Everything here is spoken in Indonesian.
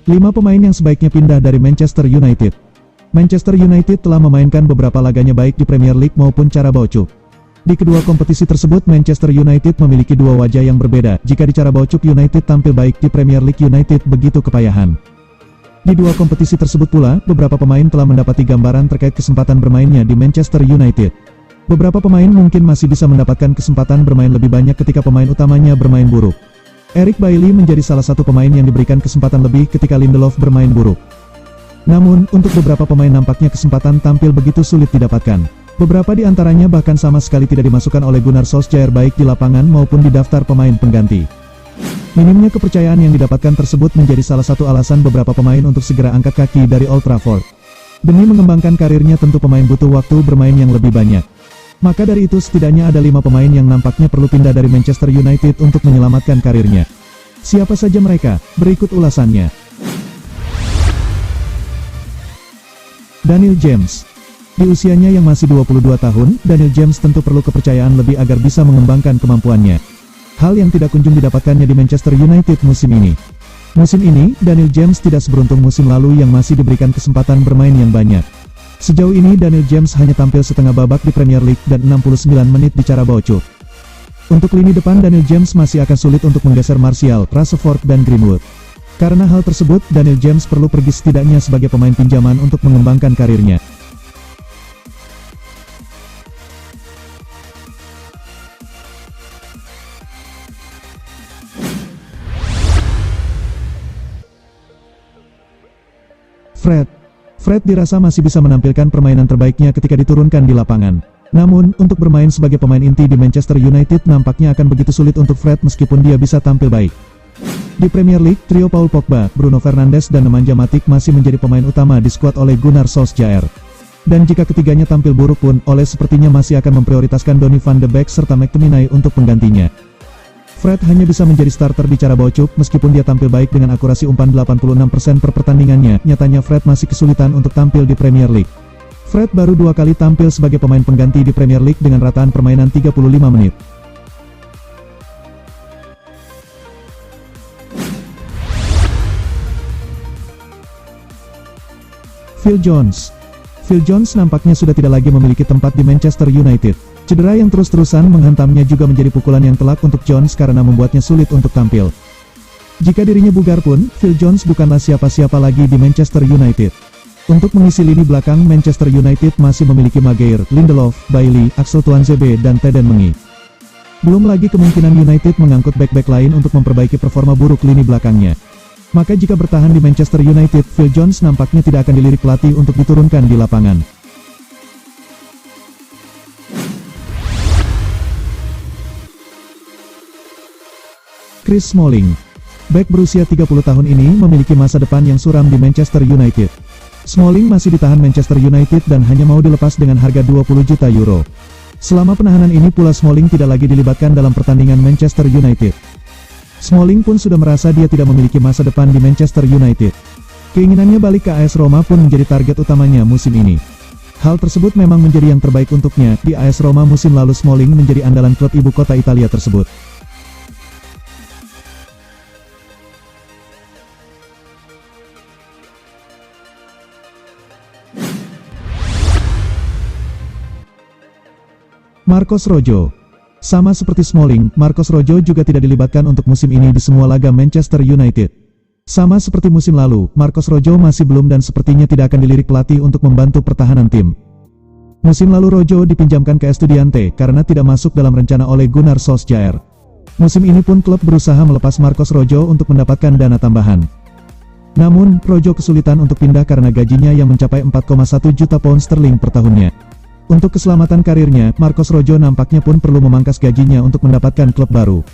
5 pemain yang sebaiknya pindah dari Manchester United. Manchester United telah memainkan beberapa laganya baik di Premier League maupun Carabao Cup. Di kedua kompetisi tersebut Manchester United memiliki dua wajah yang berbeda. Jika di Carabao Cup United tampil baik, di Premier League United begitu kepayahan. Di dua kompetisi tersebut pula, beberapa pemain telah mendapati gambaran terkait kesempatan bermainnya di Manchester United. Beberapa pemain mungkin masih bisa mendapatkan kesempatan bermain lebih banyak ketika pemain utamanya bermain buruk. Eric Bailly menjadi salah satu pemain yang diberikan kesempatan lebih ketika Lindelof bermain buruk. Namun, untuk beberapa pemain nampaknya kesempatan tampil begitu sulit didapatkan. Beberapa di antaranya bahkan sama sekali tidak dimasukkan oleh Gunnar Solskjaer baik di lapangan maupun di daftar pemain pengganti. Minimnya kepercayaan yang didapatkan tersebut menjadi salah satu alasan beberapa pemain untuk segera angkat kaki dari Old Trafford. Demi mengembangkan karirnya tentu pemain butuh waktu bermain yang lebih banyak. Maka dari itu setidaknya ada 5 pemain yang nampaknya perlu pindah dari Manchester United untuk menyelamatkan karirnya. Siapa saja mereka? Berikut ulasannya. Daniel James. Di usianya yang masih 22 tahun, Daniel James tentu perlu kepercayaan lebih agar bisa mengembangkan kemampuannya. Hal yang tidak kunjung didapatkannya di Manchester United musim ini. Musim ini, Daniel James tidak seberuntung musim lalu yang masih diberikan kesempatan bermain yang banyak. Sejauh ini Daniel James hanya tampil setengah babak di Premier League dan 69 menit di Carabao Cup. Untuk lini depan Daniel James masih akan sulit untuk menggeser Martial, Rashford dan Greenwood. Karena hal tersebut, Daniel James perlu pergi setidaknya sebagai pemain pinjaman untuk mengembangkan karirnya. Fred dirasa masih bisa menampilkan permainan terbaiknya ketika diturunkan di lapangan. Namun, untuk bermain sebagai pemain inti di Manchester United nampaknya akan begitu sulit untuk Fred meskipun dia bisa tampil baik. Di Premier League, trio Paul Pogba, Bruno Fernandes dan Nemanja Matic masih menjadi pemain utama di skuad oleh Gunnar Solskjaer. Dan jika ketiganya tampil buruk pun, Ole sepertinya masih akan memprioritaskan Donny van de Beek serta McTominay untuk penggantinya. Fred hanya bisa menjadi starter di Carabao Cup meskipun dia tampil baik dengan akurasi umpan 86% per pertandingannya. Nyatanya Fred masih kesulitan untuk tampil di Premier League. Fred baru 2 kali tampil sebagai pemain pengganti di Premier League dengan rataan permainan 35 menit. Phil Jones nampaknya sudah tidak lagi memiliki tempat di Manchester United. Cedera yang terus-terusan menghantamnya juga menjadi pukulan yang telak untuk Jones karena membuatnya sulit untuk tampil. Jika dirinya bugar pun, Phil Jones bukanlah siapa-siapa lagi di Manchester United. Untuk mengisi lini belakang, Manchester United masih memiliki Maguire, Lindelof, Bailly, Axel Tuanzebe dan Teden Mengi. Belum lagi kemungkinan United mengangkut back-back lain untuk memperbaiki performa buruk lini belakangnya. Maka jika bertahan di Manchester United, Phil Jones nampaknya tidak akan dilirik pelatih untuk diturunkan di lapangan. Chris Smalling. Bek berusia 30 tahun ini memiliki masa depan yang suram di Manchester United. Smalling masih ditahan Manchester United dan hanya mau dilepas dengan harga 20 juta euro. Selama penahanan ini pula Smalling tidak lagi dilibatkan dalam pertandingan Manchester United. Smalling pun sudah merasa dia tidak memiliki masa depan di Manchester United. Keinginannya balik ke AS Roma pun menjadi target utamanya musim ini. Hal tersebut memang menjadi yang terbaik untuknya. Di AS Roma musim lalu Smalling menjadi andalan klub ibu kota Italia tersebut. Marcos Rojo. Sama seperti Smalling, Marcos Rojo juga tidak dilibatkan untuk musim ini di semua laga Manchester United. Sama seperti musim lalu, Marcos Rojo masih belum dan sepertinya tidak akan dilirik pelatih untuk membantu pertahanan tim. Musim lalu Rojo dipinjamkan ke Estudiante karena tidak masuk dalam rencana oleh Gunnar Solskjaer. Musim ini pun klub berusaha melepas Marcos Rojo untuk mendapatkan dana tambahan. Namun, Rojo kesulitan untuk pindah karena gajinya yang mencapai 4,1 juta pound sterling per tahunnya. Untuk keselamatan karirnya, Marcos Rojo nampaknya pun perlu memangkas gajinya untuk mendapatkan klub baru.